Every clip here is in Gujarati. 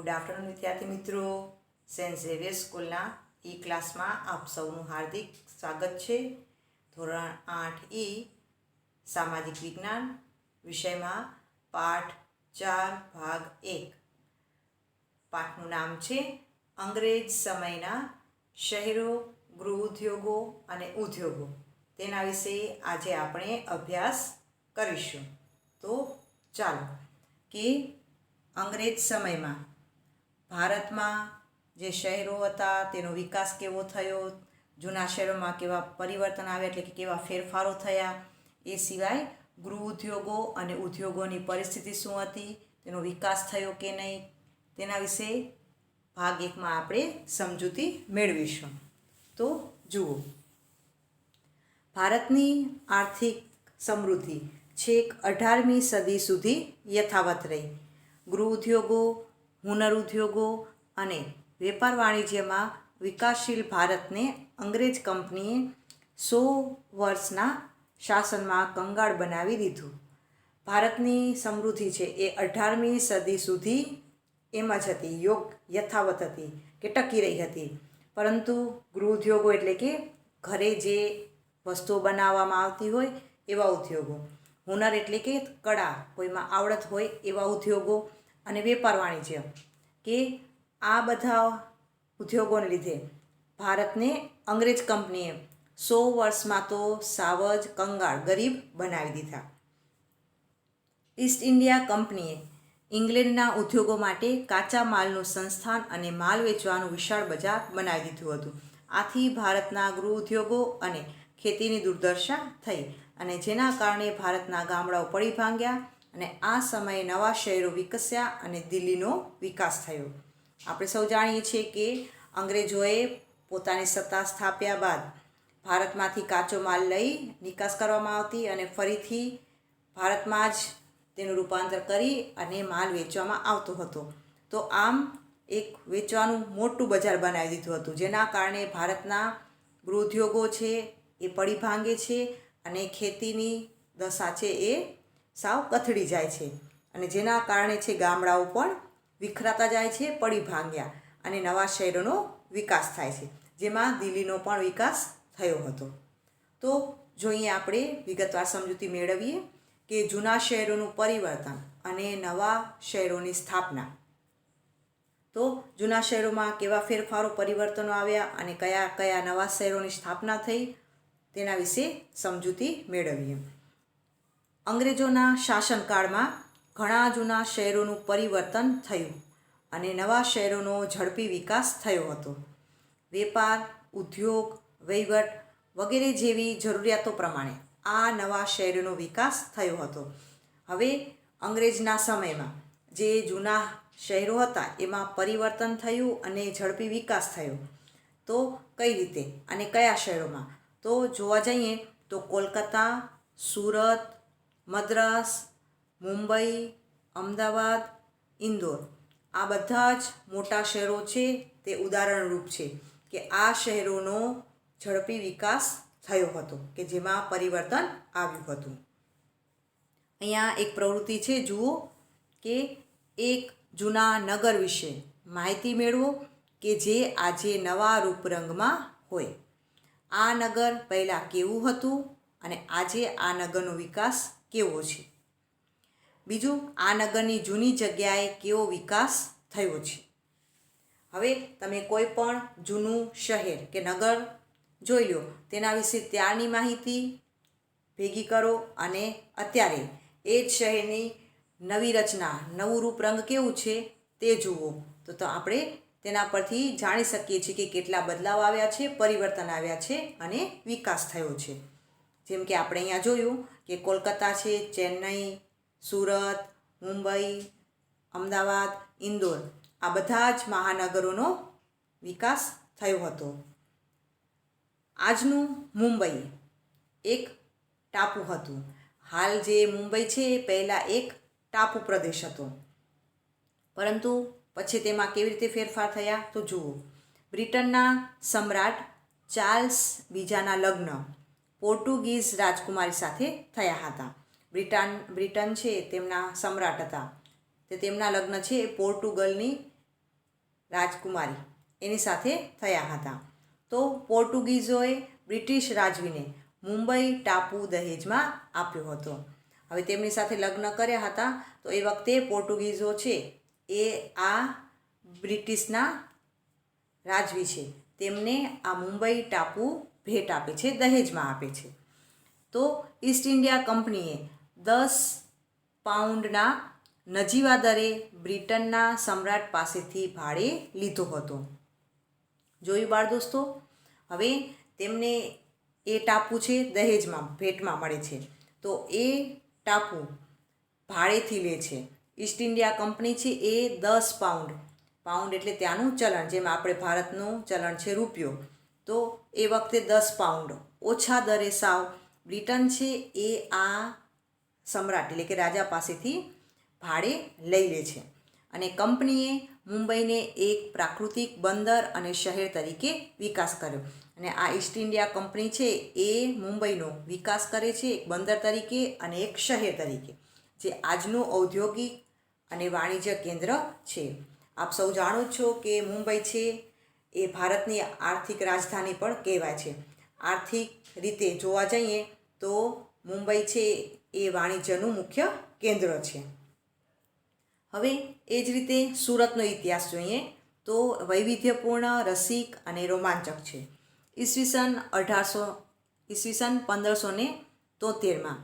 ગુડ આફ્ટરનૂન વિદ્યાર્થી મિત્રો, સેન્ટ ઝેવિયર સ્કૂલના ઈ ક્લાસમાં આપ સૌનું હાર્દિક સ્વાગત છે. ધોરણ 8 ઈ સામાજિક વિજ્ઞાન વિષયમાં પાઠ 4 ભાગ 1. પાઠનું નામ છે અંગ્રેજ સમયના શહેરો, ગૃહ ઉદ્યોગો અને ઉદ્યોગો. તેના વિશે આજે આપણે અભ્યાસ કરીશું. તો ચાલો કે અંગ્રેજ સમયમાં ભારતમાં જે શહેરો હતા તેનો વિકાસ કેવો થયો, જૂના શહેરોમાં કેવા પરિવર્તન આવ્યા એટલે કે કેવા ફેરફારો થયા, એ સિવાય ગૃહ ઉદ્યોગો અને ઉદ્યોગોની પરિસ્થિતિ શું હતી, તેનો વિકાસ થયો કે નહીં, તેના વિશે ભાગ 1માં આપણે સમજૂતી મેળવીશું. તો જુઓ, ભારતની આર્થિક સમૃદ્ધિ છેક 18મી સદી સુધી યથાવત રહી. ગૃહ ઉદ્યોગો, હુનર ઉદ્યોગો અને વેપાર વાણિજ્યમાં વિકાસશીલ ભારતને અંગ્રેજ કંપનીએ 100 વર્ષના શાસનમાં કંગાળ બનાવી દીધું. ભારતની સમૃદ્ધિ છે એ 18મી સદી સુધી એમ જ હતી, યથાવત હતી કે ટકી રહી હતી. પરંતુ ગૃહ ઉદ્યોગો એટલે કે ઘરે જે વસ્તુઓ બનાવવામાં આવતી હોય એવા ઉદ્યોગો, હુનર એટલે કે કળા, કોઈમાં આવડત હોય એવા ઉદ્યોગો, અને વેપાર વાણિજ્ય કે આ બધા ઉદ્યોગોને લીધે ભારતને અંગ્રેજ કંપનીએ 100 વર્ષમાં તો સાવ જ કંગાળ, ગરીબ બનાવી દીધા. ઈસ્ટ ઇન્ડિયા કંપનીએ ઇંગ્લેન્ડના ઉદ્યોગો માટે કાચા માલનું સંસ્થાન અને માલ વેચવાનું વિશાળ બજાર બનાવી દીધું હતું. આથી ભારતના ગૃહ ઉદ્યોગો અને ખેતીની દુર્દશા થઈ અને જેના કારણે ભારતના ગામડાઓ પડી ભાંગ્યા અને આ સમયે નવા શહેરો વિકસ્યા અને દિલ્હીનો વિકાસ થયો. આપણે સૌ જાણીએ છીએ કે અંગ્રેજોએ પોતાની સત્તા સ્થાપ્યા બાદ ભારતમાંથી કાચો માલ લઈ નિકાસ કરવામાં આવતી અને ફરીથી ભારતમાં જ તેનું રૂપાંતર કરી અને માલ વેચવામાં આવતો હતો. તો આમ એક વેચવાનું મોટું બજાર બનાવી દીધું હતું, જેના કારણે ભારતના ગૃહ ઉદ્યોગો છે એ પડી ભાંગે છે અને ખેતીની દશા છે એ સાવ કથળી જાય છે અને જેના કારણે છે ગામડાઓ પણ વિખરાતા જાય છે, પડી ભાંગ્યા અને નવા શહેરોનો વિકાસ થાય છે, જેમાં દિલ્હીનો પણ વિકાસ થયો હતો. તો જોઈએ આપણે વિગતવાર સમજૂતી મેળવીએ કે જૂના શહેરોનું પરિવર્તન અને નવા શહેરોની સ્થાપના. તો જૂના શહેરોમાં કેવા ફેરફારો, પરિવર્તનો આવ્યા અને કયા કયા નવા શહેરોની સ્થાપના થઈ, તેના વિશે સમજૂતી મેળવીએ. અંગ્રેજોના શાસનકાળમાં ઘણા જૂના શહેરોનું પરિવર્તન થયું અને નવા શહેરોનો ઝડપી વિકાસ થયો હતો. વેપાર, ઉદ્યોગ, વહીવટ વગેરે જેવી જરૂરિયાતો પ્રમાણે આ નવા શહેરોનો વિકાસ થયો હતો. હવે અંગ્રેજના સમયમાં જે જૂના શહેરો હતા એમાં પરિવર્તન થયું અને ઝડપી વિકાસ થયો. તો કઈ રીતે અને કયા શહેરોમાં? તો જોવા જઈએ તો કોલકાતા, સુરત, મદ્રાસ, મુંબઈ, અમદાવાદ, ઇન્દોર, આ બધા જ મોટા શહેરો છે તે ઉદાહરણરૂપ છે કે આ શહેરોનો ઝડપી વિકાસ થયો હતો કે જેમાં પરિવર્તન આવ્યું હતું. અહીંયા એક પ્રવૃત્તિ છે, જુઓ કે એક જૂના નગર વિશે માહિતી મેળવો કે જે આજે નવા રૂપરંગમાં હોય. આ નગર પહેલાં કેવું હતું અને આજે આ નગરનો વિકાસ કેવો છે. બીજું, આ નગરની જૂની જગ્યાએ કેવો વિકાસ થયો છે. હવે તમે કોઈ પણ જૂનું શહેર કે નગર જોઈ લો, તેના વિશે ત્યારની માહિતી ભેગી કરો અને અત્યારે એ જ શહેરની નવી રચના, નવું રૂપરંગ કેવું છે તે જુઓ. તો આપણે તેના પરથી જાણી શકીએ છીએ કે કેટલા બદલાવ આવ્યા છે, પરિવર્તન આવ્યા છે અને વિકાસ થયો છે. જેમ કે આપણે અહીંયા જોયું કે કોલકાતા છે, ચેન્નઈ, સુરત, મુંબઈ, અમદાવાદ, ઇન્દોર, આ બધા જ મહાનગરોનો વિકાસ થયો હતો. આજનું મુંબઈ એક ટાપુ હતું. હાલ જે મુંબઈ છે એ પહેલાં એક ટાપુ પ્રદેશ હતો, પરંતુ પછી તેમાં કેવી રીતે ફેરફાર થયા તો જુઓ. બ્રિટનના સમ્રાટ ચાર્લ્સ બીજાના લગ્ન પોર્ટુગીઝ રાજકુમારી સાથે થયા હતા. બ્રિટન છે તેમના સમ્રાટ હતા, તે તેમના લગ્ન છે એ પોર્ટુગલની રાજકુમારી એની સાથે થયા હતા. તો પોર્ટુગીઝોએ બ્રિટિશ રાજવીને મુંબઈ ટાપુ દહેજમાં આપ્યો હતો. હવે તેમની સાથે લગ્ન કર્યા હતા. તો એ વખતે પોર્ટુગીઝો છે એ આ બ્રિટિશના રાજવી છે તેમને આ મુંબઈ ટાપુ ભેટ આપે છે, દહેજમાં આપે છે. તો ઈસ્ટ ઇન્ડિયા કંપનીએ 10 પાઉન્ડના નજીવા દરે બ્રિટનના સમ્રાટ પાસેથી ભાડે લીધો હતો. જોયું બાળ દોસ્તો. હવે તેમને એ ટાપુ છે દહેજમાં ભેટમાં મળે છે. તો એ ટાપુ ભાડેથી લે છે. ઈસ્ટ ઇન્ડિયા કંપની છે એ 10 પાઉન્ડ એટલે ત્યાંનું ચલણ, જેમ આપણે ભારતનું ચલણ છે રૂપિયો, તો એ વખતે 10 પાઉન્ડ ઓછા દરે સાવ બ્રિટન છે એ આ સમ્રાટ એટલે કે રાજા પાસેથી ભાડે લઈ લે છે. અને કંપનીએ મુંબઈને એક પ્રાકૃતિક બંદર અને શહેર તરીકે વિકાસ કર્યો. અને આ ઈસ્ટ ઇન્ડિયા કંપની છે એ મુંબઈનો વિકાસ કરે છે એક બંદર તરીકે અને એક શહેર તરીકે, જે આજનું ઔદ્યોગિક અને વાણિજ્ય કેન્દ્ર છે. આપ સૌ જાણો છો કે મુંબઈ છે એ ભારતની આર્થિક રાજધાની પણ કહેવાય છે. આર્થિક રીતે જોવા જઈએ તો મુંબઈ છે એ વાણિજ્યનું મુખ્ય કેન્દ્ર છે. હવે એ જ રીતે સુરતનો ઇતિહાસ જોઈએ તો વૈવિધ્યપૂર્ણ, રસિક અને રોમાંચક છે. ઈસવીસન 1573માં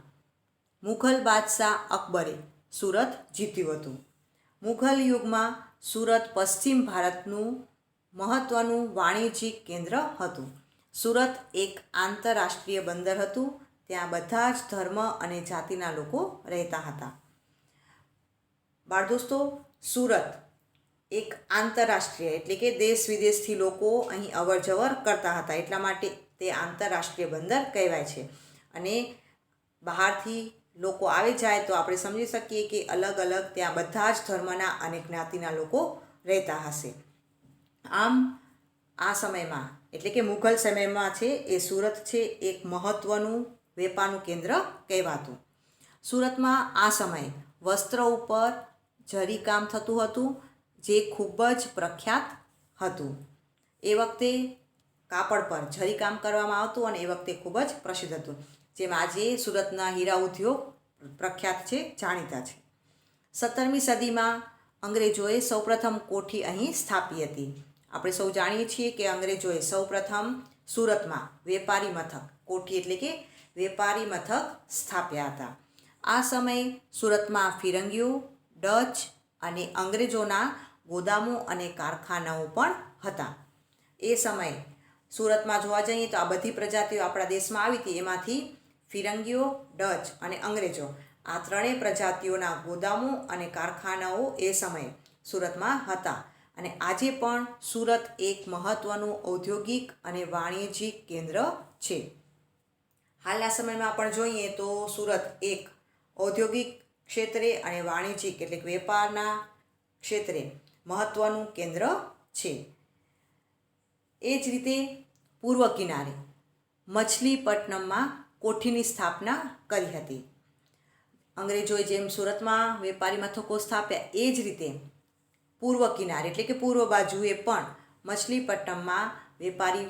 મુઘલ બાદશાહ અકબરે સુરત જીત્યું હતું. મુઘલ યુગમાં સુરત પશ્ચિમ ભારતનું મહત્ત્વનું વાણિજ્યિક કેન્દ્ર હતું. સુરત એક આંતરરાષ્ટ્રીય બંદર હતું. ત્યાં બધા જ ધર્મ અને જાતિના લોકો રહેતા હતા. બાળ દોસ્તો, સુરત એક આંતરરાષ્ટ્રીય એટલે કે દેશ વિદેશથી લોકો અહીં અવર જવર કરતા હતા, એટલા માટે તે આંતરરાષ્ટ્રીય બંદર કહેવાય છે. અને બહારથી લોકો આવે જાય તો આપણે સમજી શકીએ કે અલગ અલગ ત્યાં બધા જ ધર્મના અને જ્ઞાતિના લોકો રહેતા હશે. આમ આ સમયમાં એટલે કે મુઘલ સમયમાં છે એ સુરત છે એક મહત્ત્વનું વેપારનું કેન્દ્ર કહેવાતું. સુરતમાં આ સમયે વસ્ત્ર ઉપર જરીકામ થતું હતું, જે ખૂબ જ પ્રખ્યાત હતું. એ વખતે કાપડ પર જરીકામ કરવામાં આવતું અને એ વખતે ખૂબ જ પ્રસિદ્ધ હતું. જેમ આજે સુરતના હીરા ઉદ્યોગ પ્રખ્યાત છે, જાણીતા છે. 17મી સદીમાં અંગ્રેજોએ સૌપ્રથમ કોઠી અહીં સ્થાપી હતી. આપણે સૌ જાણીએ છીએ કે અંગ્રેજોએ સૌપ્રથમ સુરતમાં વેપારી મથક, કોઠી એટલે કે વેપારી મથક સ્થાપ્યા હતા. આ સમયે સુરતમાં ફિરંગીઓ, ડચ અને અંગ્રેજોના ગોદામો અને કારખાનાઓ પણ હતા. એ સમયે સુરતમાં જોવા જઈએ તો આ બધી પ્રજાતિઓ આપણા દેશમાં આવી હતી. એમાંથી ફિરંગીઓ, ડચ અને અંગ્રેજો આ ત્રણેય પ્રજાતિઓના ગોદામો અને કારખાનાઓ એ સમયે સુરતમાં હતા. અને આજે પણ સુરત એક મહત્ત્વનું ઔદ્યોગિક અને વાણિજ્યિક કેન્દ્ર છે. હાલના સમયમાં પણ જોઈએ તો સુરત એક ઔદ્યોગિક ક્ષેત્રે અને વાણિજ્યિક એટલે કે વેપારના ક્ષેત્રે મહત્ત્વનું કેન્દ્ર છે. એ જ રીતે પૂર્વ કિનારે મછલીપટ્ટનમમાં કોઠીની સ્થાપના કરી હતી. અંગ્રેજોએ જેમ સુરતમાં વેપારી મથકો સ્થાપ્યા એ જ રીતે પૂર્વ કિનારે એટલે કે પૂર્વ બાજુએ પણ મછલીપટ્ટનમમાં વેપારી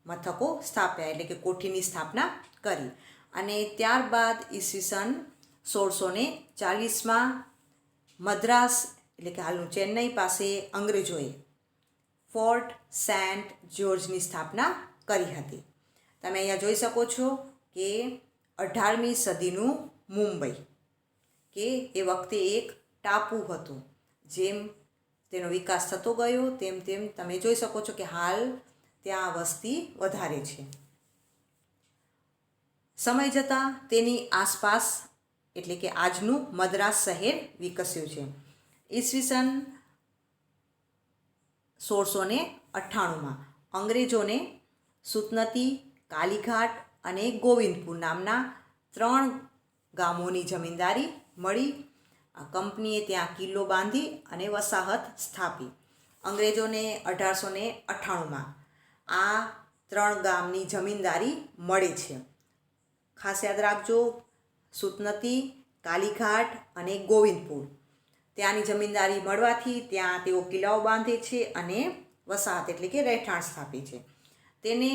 મથકો સ્થાપ્યા એટલે કે કોઠીની સ્થાપના કરી. અને ત્યારબાદ ઈસવીસન 1640માં મદ્રાસ એટલે કે હાલનું ચેન્નઈ પાસે અંગ્રેજોએ ફોર્ટ સેન્ટ જ્યોર્જની સ્થાપના કરી હતી. તમે અહીંયા જોઈ શકો છો કે 18મી સદીનું મુંબઈ કે એ વખતે એક ટાપુ હતું. જેમ તેનો વિકાસ થતો ગયો તેમ તેમ તમે જોઈ શકો છો કે હાલ ત્યાં વસ્તી વધારે છે. સમય જતાં તેની આસપાસ એટલે કે આજનું મદ્રાસ શહેર વિકસ્યું છે. ઈસવીસન 1698માં અંગ્રેજોને સુતનતી, કાલીઘાટ અને ગોવિંદપુર નામના 3 ગામોની જમીનદારી મળી. કંપનીએ ત્યાં કિલ્લો બાંધી અને વસાહત સ્થાપી. અંગ્રેજોને 1898માં આ 3 ગામની જમીનદારી મળે છે. ખાસ યાદ રાખજો, સુતનતી, કાલીઘાટ અને ગોવિંદપુર ત્યાંની જમીનદારી મળવાથી ત્યાં તેઓ કિલ્લાઓ બાંધે છે અને વસાહત એટલે કે રહેઠાણ સ્થાપે છે. તેને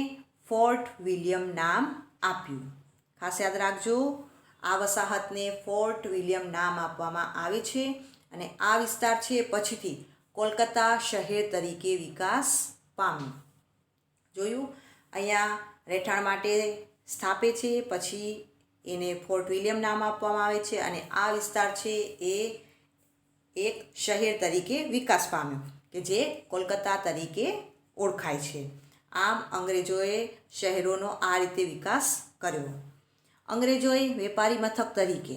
ફોર્ટ વિલિયમ નામ આપ્યું. ખાસ યાદ રાખજો, આ વસાહતને ફોર્ટ વિલિયમ નામ આપવામાં આવે છે અને આ વિસ્તાર છે પછીથી કોલકાતા શહેર તરીકે વિકાસ પામ્યું. જોયું, અહીંયા રહેઠાણ માટે સ્થાપે છે, પછી એને ફોર્ટ વિલિયમ નામ આપવામાં આવે છે અને આ વિસ્તાર છે એ એક શહેર તરીકે વિકાસ પામ્યો કે જે કોલકાતા તરીકે ઓળખાય છે. આમ અંગ્રેજોએ શહેરોનો આ રીતે વિકાસ કર્યો. અંગ્રેજોએ વેપારી મથક તરીકે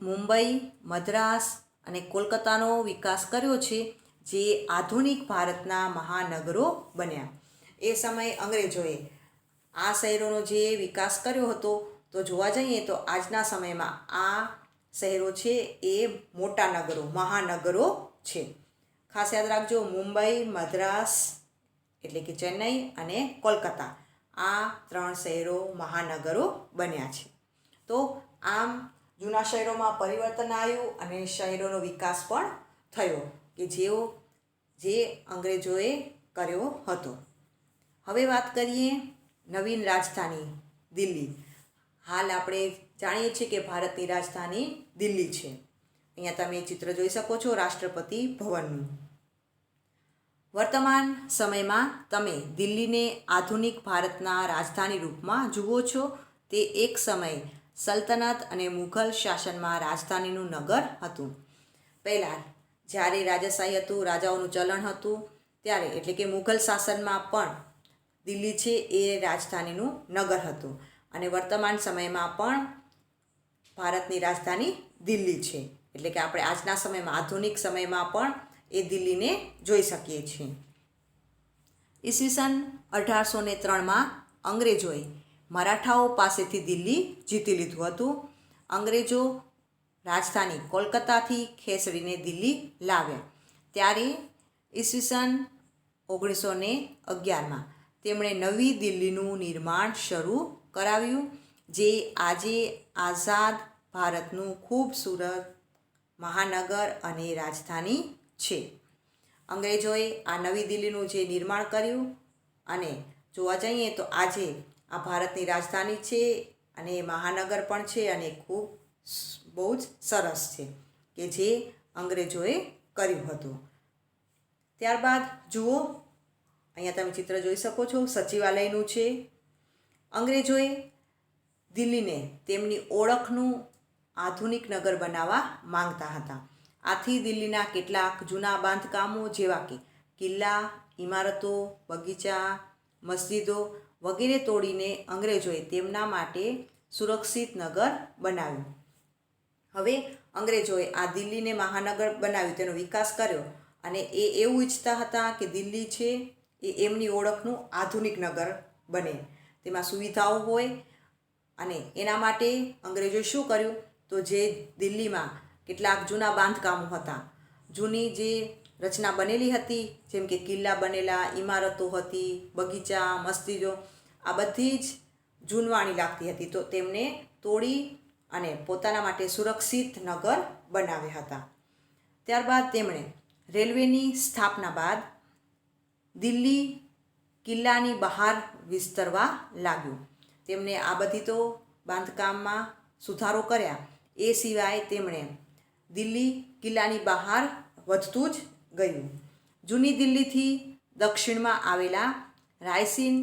મુંબઈ, મદ્રાસ અને કોલકાતાનો વિકાસ કર્યો છે, જે આધુનિક ભારતના મહાનગરો બન્યા. એ સમયે અંગ્રેજોએ આ શહેરોનો જે વિકાસ કર્યો હતો, તો જોવા જઈએ તો આજના સમયમાં આ શહેરો છે એ મોટા નગરો, મહાનગરો છે. ખાસ યાદ રાખજો, મુંબઈ, મદ્રાસ એટલે કે ચેન્નઈ અને કોલકાતા, આ 3 શહેરો મહાનગરો બન્યા છે. તો આમ જૂના શહેરોમાં પરિવર્તન આવ્યું અને શહેરોનો વિકાસ પણ થયો કે જે અંગ્રેજોએ કર્યો હતો. હવે વાત કરીએ નવીન રાજધાની દિલ્હી. હાલ આપણે જાણીએ છીએ કે ભારતની રાજધાની દિલ્હી છે. અહીંયા તમે ચિત્ર જોઈ શકો છો રાષ્ટ્રપતિ ભવનનું. વર્તમાન સમયમાં તમે દિલ્હીને આધુનિક ભારતના રાજધાની રૂપમાં જુઓ છો. તે એક સમયે સલ્તનત અને મુઘલ શાસનમાં રાજધાનીનું નગર હતું. પહેલાં જ્યારે રાજાશાહી હતું, રાજાઓનું ચલણ હતું, ત્યારે એટલે કે મુઘલ શાસનમાં પણ દિલ્હી છે એ રાજધાનીનું નગર હતું અને વર્તમાન સમયમાં પણ ભારતની રાજધાની દિલ્હી છે. એટલે કે આપણે આજના સમયમાં, આધુનિક સમયમાં પણ એ દિલ્હીને જોઈ શકીએ છીએ. ઈસવીસન 1803માં અંગ્રેજોએ મરાઠાઓ પાસેથી દિલ્હી જીતી લીધું હતું. અંગ્રેજો રાજધાની કોલકાતાથી ખેંચડીને દિલ્હી લાવ્યા. ત્યારે ઈસવીસન 1911માં તેમણે નવી દિલ્હીનું નિર્માણ શરૂ કરાવ્યું, જે આજે આઝાદ ભારતનું ખૂબસૂરત મહાનગર અને રાજધાની છે. અંગ્રેજોએ આ નવી દિલ્હીનું જે નિર્માણ કર્યું અને જોવા જઈએ તો આજે આ ભારતની રાજધાની છે અને મહાનગર પણ છે અને ખૂબ બહુ જ સરસ છે કે જે અંગ્રેજોએ કર્યું હતું. ત્યારબાદ જુઓ, અહીંયા તમે ચિત્ર જોઈ શકો છો, સચિવાલયનું છે. અંગ્રેજોએ દિલ્હીને તેમની ઓળખનું આધુનિક નગર બનાવવા માંગતા હતા. આથી દિલ્હીના કેટલાક જૂના બાંધકામો જેવા કે કિલ્લા, ઇમારતો, બગીચા, મસ્જિદો વગેરે તોડીને અંગ્રેજોએ તેમના માટે સુરક્ષિત નગર બનાવ્યું. હવે અંગ્રેજોએ આ દિલ્હીને મહાનગર બનાવ્યું, તેનો વિકાસ કર્યો અને એ એવું ઈચ્છતા હતા કે દિલ્હી છે એ એમની ઓળખનું આધુનિક નગર બને, તેમાં સુવિધાઓ હોય. અને એના માટે અંગ્રેજોએ શું કર્યું, તો જે દિલ્હીમાં કેટલાક જૂના બાંધકામો હતા, જૂની જે રચના બનેલી હતી, જેમ કે કિલ્લા બનેલા, ઇમારતો હતી, બગીચા, મસ્જિદો, આ બધી જ જૂનવાણી લાગતી હતી, તો તેમને તોડી અને પોતાના માટે સુરક્ષિત નગર બનાવ્યા હતા. ત્યારબાદ તેમણે રેલવેની સ્થાપના બાદ દિલ્હી કિલ્લાની બહાર વિસ્તરવા લાગ્યું. તેમણે આ બધી તો બાંધકામમાં સુધારો કર્યા, એ સિવાય તેમણે દિલ્હી કિલ્લાની બહાર વધતું જ ગયું. જૂની દિલ્હીથી દક્ષિણમાં આવેલા રાયસીન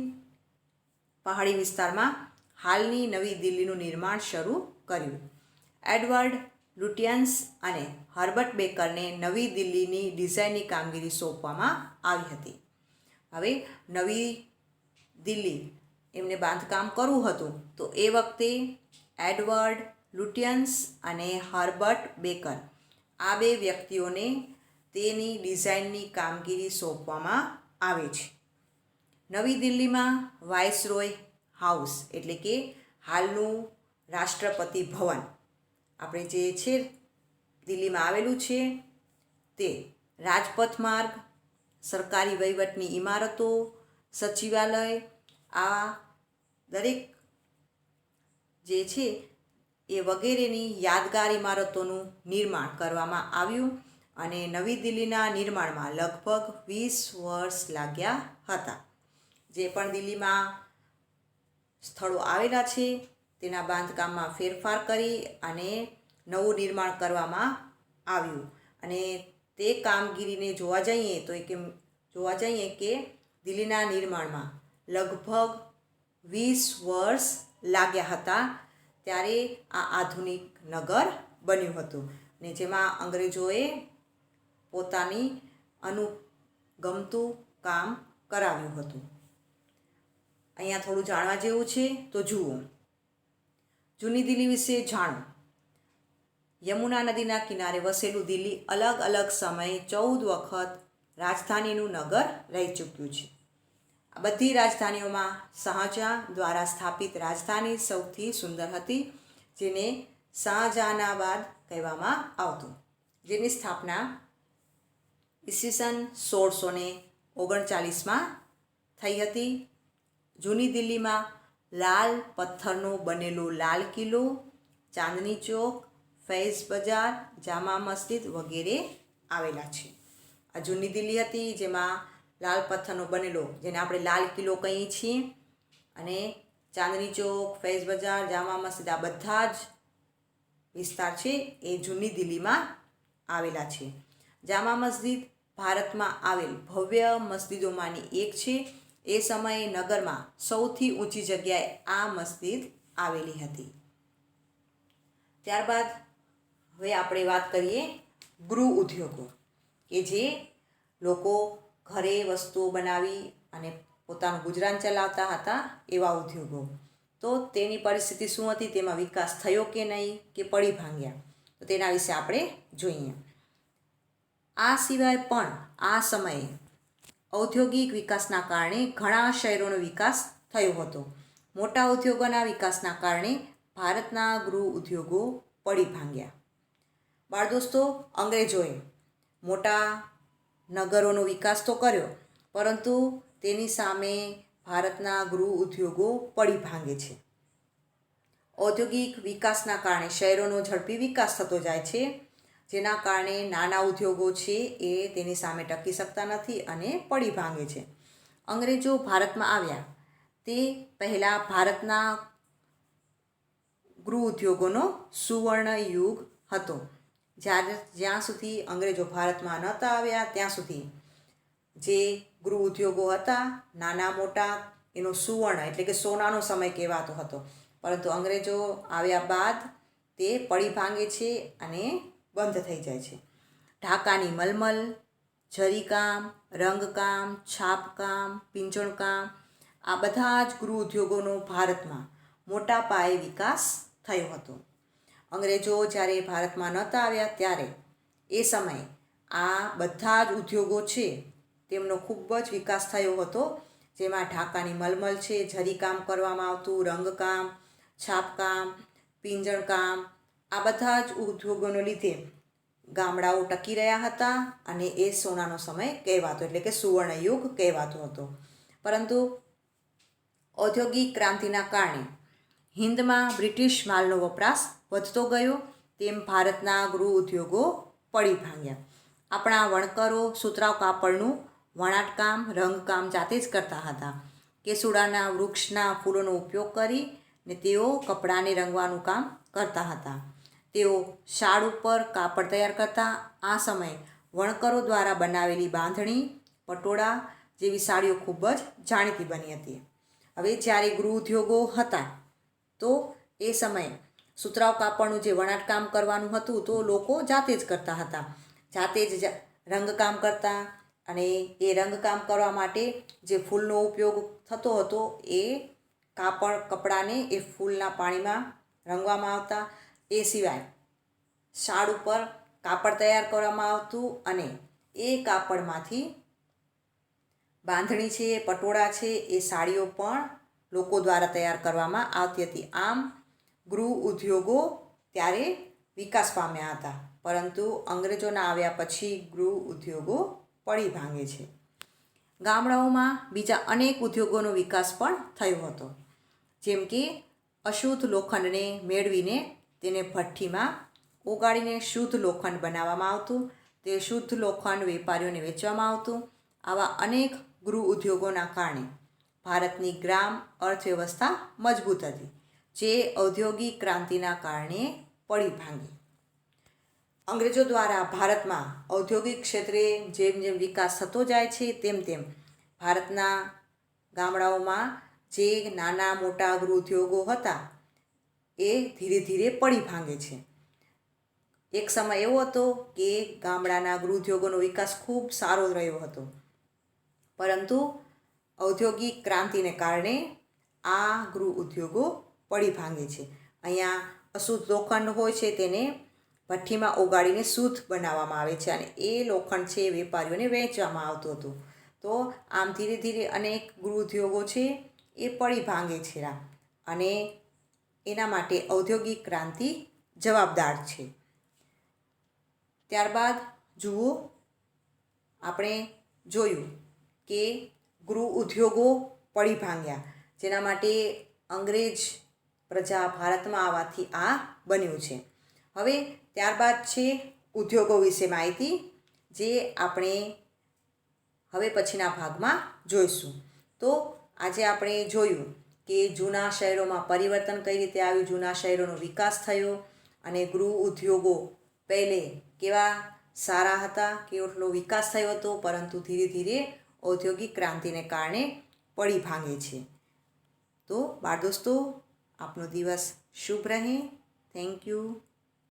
પહાડી વિસ્તારમાં હાલની નવી દિલ્હીનું નિર્માણ શરૂ કર્યું. એડવર્ડ લુટિયન્સ અને હર્બર્ટ બેકરને નવી દિલ્હીની ડિઝાઇનની કામગીરી સોંપવામાં આવી હતી. હવે નવી દિલ્હી એમને બાંધકામ કરવું હતું, તો એ વખતે એડવર્ડ લુટિયન્સ અને હર્બર્ટ બેકર, આ 2 વ્યક્તિઓને તેની ડિઝાઇનની કામગીરી સોંપવામાં આવે છે. નવી દિલ્હીમાં વાઇસરોય હાઉસ એટલે કે હાલનું રાષ્ટ્રપતિ ભવન આપણે જે છે દિલ્હીમાં આવેલું છે, તે રાજપથ માર્ગ, સરકારી વહીવટની ઇમારતો, સચિવાલય, આ દરેક જે છે એ વગેરેની યાદગાર ઇમારતોનું નિર્માણ કરવામાં આવ્યું અને નવી દિલ્હીના નિર્માણમાં લગભગ 20 વર્ષ લાગ્યા હતા. જે પણ દિલ્હીમાં સ્થળો આવેલા છે તેના બાંધકામમાં ફેરફાર કરી અને નવું નિર્માણ કરવામાં આવ્યું. અને તે કામગીરીને જોવા જઈએ કે દિલ્હીના નિર્માણમાં લગભગ 20 વર્ષ લાગ્યા હતા. ત્યારે આ આધુનિક નગર બન્યું હતું ને જેમાં અંગ્રેજોએ પોતાની ગમતું કામ કરાવ્યું હતું. અહીંયા થોડું જાણવા જેવું છે તો જુઓ. જૂની દિલ્હી વિશે જાણો. યમુના નદીના કિનારે વસેલું દિલ્હી અલગ અલગ સમયે 14 વખત રાજધાનીનું નગર રહી ચૂક્યું છે. આ બધી રાજધાનીઓમાં શાહજહાં દ્વારા સ્થાપિત રાજધાની સૌથી સુંદર હતી, જેને શાહજહાનાબાદ કહેવામાં આવતું, જેની સ્થાપના ઈસવીસન 1639માં થઈ હતી. જૂની દિલ્હીમાં લાલ પથ્થરનો બનેલો લાલ કિલ્લો, ચાંદની ચોક, ફૈઝ બજાર, જામા મસ્જિદ વગેરે આવેલા છે. આ જૂની દિલ્હી હતી, જેમાં લાલ પથ્થરનો બનેલો, જેને આપણે લાલ કિલ્લો કહીએ છીએ, અને ચાંદની ચોક, ફૈઝ બજાર, જામા મસ્જિદ આ બધા જ વિસ્તાર છે એ જૂની દિલ્હીમાં આવેલા છે. જામા મસ્જિદ ભારતમાં આવેલ ભવ્ય મસ્જિદોમાંની એક છે. એ સમયે નગરમાં સૌથી ઊંચી જગ્યાએ આ મસ્જિદ આવેલી હતી. ત્યારબાદ હવે આપણે વાત કરીએ ગૃહ ઉદ્યોગો, કે જે લોકો ઘરે વસ્તુઓ બનાવી અને પોતાનું ગુજરાન ચલાવતા હતા એવા ઉદ્યોગો. તો તેની પરિસ્થિતિ શું હતી, તેમાં વિકાસ થયો કે નહીં, કે પડી ભાંગ્યા, તો તેના વિશે આપણે જોઈએ. આ સિવાય પણ આ સમયે ઔદ્યોગિક વિકાસના કારણે ઘણા શહેરોનો વિકાસ થયો હતો. મોટા ઉદ્યોગોના વિકાસના કારણે ભારતના ગૃહ ઉદ્યોગો પડી ભાંગ્યા. બાળ દોસ્તો, અંગ્રેજોએ મોટા નગરોનો વિકાસ તો કર્યો, પરંતુ તેની સામે ભારતના ગૃહ ઉદ્યોગો પડી ભાંગે છે. ઔદ્યોગિક વિકાસના કારણે શહેરોનો ઝડપી વિકાસ થતો જાય છે, જેના કારણે નાના ઉદ્યોગો છે એ તેની સામે ટકી શકતા નથી અને પડી ભાંગે છે. અંગ્રેજો ભારતમાં આવ્યા તે પહેલાં ભારતના ગૃહ ઉદ્યોગોનો સુવર્ણ યુગ હતો. જ્યાં સુધી અંગ્રેજો ભારતમાં નહોતા આવ્યા ત્યાં સુધી જે ગૃહ ઉદ્યોગો હતા નાના મોટા, એનો સુવર્ણ એટલે કે સોનાનો સમય કહેવાતો હતો. પરંતુ અંગ્રેજો આવ્યા બાદ તે પડી ભાંગે છે અને બંધ થઈ જાય છે. ઢાકાની મલમલ, જરીકામ, રંગકામ, છાપકામ, પીંજણકામ આ બધા જ ગૃહ ઉદ્યોગોનો ભારતમાં મોટા પાયે વિકાસ થયો હતો. અંગ્રેજો જ્યારે ભારતમાં નહોતા આવ્યા ત્યારે એ સમયે આ બધા જ ઉદ્યોગો છે તેમનો ખૂબ જ વિકાસ થયો હતો, જેમાં ઢાકાની મલમલ છે, જરીકામ કરવામાં આવતું, રંગકામ, છાપકામ, પીંજણકામ આ બધા જ ઉદ્યોગોને લીધે ગામડાઓ ટકી રહ્યા હતા અને એ સોનાનો સમય કહેવાતો, એટલે કે સુવર્ણ યુગ કહેવાતો હતો. પરંતુ ઔદ્યોગિક ક્રાંતિના કારણે હિન્દમાં બ્રિટિશ માલનો વપરાશ વધતો ગયો, તેમ ભારતના ગૃહ ઉદ્યોગો પડી ભાંગ્યા. આપણા વણકરો સુતરાઉ કાપડનું વણાટકામ, રંગકામ જાતે જ કરતા હતા. કેસુડાના વૃક્ષના ફૂલોનો ઉપયોગ કરીને તેઓ કપડાને રંગવાનું કામ કરતા હતા. તેઓ શાળ ઉપર કાપડ તૈયાર કરતા. આ સમયે વણકરો દ્વારા બનાવેલી બાંધણી, પટોળા જેવી સાડીઓ ખૂબ જ જાણીતી બની હતી. હવે જ્યારે ગૃહ ઉદ્યોગો હતા તો એ સમયે સુતરાઉ કાપડનું જે વણાટકામ કરવાનું હતું તો લોકો જાતે જ કરતા હતા. જાતે જ રંગકામ કરતા, અને એ રંગકામ કરવા માટે જે ફૂલનો ઉપયોગ થતો હતો એ કપડાને એ ફૂલના પાણીમાં રંગવામાં આવતા. એ સિવાય શાળ ઉપર કાપડ તૈયાર કરવામાં આવતું અને એ કાપડમાંથી બાંધણી છે, પટોળા છે, એ સાડીઓ પણ લોકો દ્વારા તૈયાર કરવામાં આવતી હતી. આમ ગૃહ ઉદ્યોગો ત્યારે વિકાસ પામ્યા હતા, પરંતુ અંગ્રેજોના આવ્યા પછી ગૃહ ઉદ્યોગો પડી ભાંગે છે. ગામડાઓમાં બીજા અનેક ઉદ્યોગોનો વિકાસ પણ થયો હતો, જેમ કે અશુદ્ધ લોખંડને મેળવીને તેને ભઠ્ઠીમાં ઓગાળીને શુદ્ધ લોખંડ બનાવવામાં આવતું. તે શુદ્ધ લોખંડ વેપારીઓને વેચવામાં આવતું. આવા અનેક ગૃહ ઉદ્યોગોના કારણે ભારતની ગ્રામ અર્થવ્યવસ્થા મજબૂત હતી, જે ઔદ્યોગિક ક્રાંતિના કારણે પડી ભાંગી. અંગ્રેજો દ્વારા ભારતમાં ઔદ્યોગિક ક્ષેત્રે જેમ જેમ વિકાસ થતો જાય છે તેમ તેમ ભારતના ગામડાઓમાં જે નાના મોટા ગૃહ ઉદ્યોગો હતા એ ધીરે ધીરે પડી ભાંગે છે. એક સમય એવો હતો કે ગામડાના ગૃહ ઉદ્યોગોનો વિકાસ ખૂબ સારો રહ્યો હતો, પરંતુ ઔદ્યોગિક ક્રાંતિને કારણે આ ગૃહ ઉદ્યોગો પડી ભાંગે છે. અહીંયા અશુદ્ધ લોખંડ હોય છે તેને ભઠ્ઠીમાં ઓગાળીને શુદ્ધ બનાવવામાં આવે છે અને એ લોખંડ છે એ વેપારીઓને વેચવામાં આવતું હતું. તો આમ ધીરે ધીરે અનેક ગૃહ ઉદ્યોગો છે એ પડી ભાંગે છે અને એના માટે ઔદ્યોગિક ક્રાંતિ જવાબદાર છે. ત્યારબાદ જુઓ, આપણે જોયું કે ગૃહ ઉદ્યોગો પડી ભાંગ્યા, જેના માટે અંગ્રેજ પ્રજા ભારતમાં આવવાથી આ બન્યું છે. હવે ત્યારબાદ છે ઉદ્યોગો વિશે માહિતી, જે આપણે હવે પછીના ભાગમાં જોઈશું. તો આજે આપણે જોયું કે જૂના શહેરોમાં પરિવર્તન કઈ રીતે આવ્યું, જૂના શહેરોનો વિકાસ થયો અને ગૃહ ઉદ્યોગો પહેલે કેવા સારા હતા, કેટલો વિકાસ થયો હતો, પરંતુ ધીરે ધીરે ઔદ્યોગિક ક્રાંતિને કારણે પડી ભાંગે છે. તો બાળ દોસ્તો, આપનો દિવસ શુભ રહે. Thank you.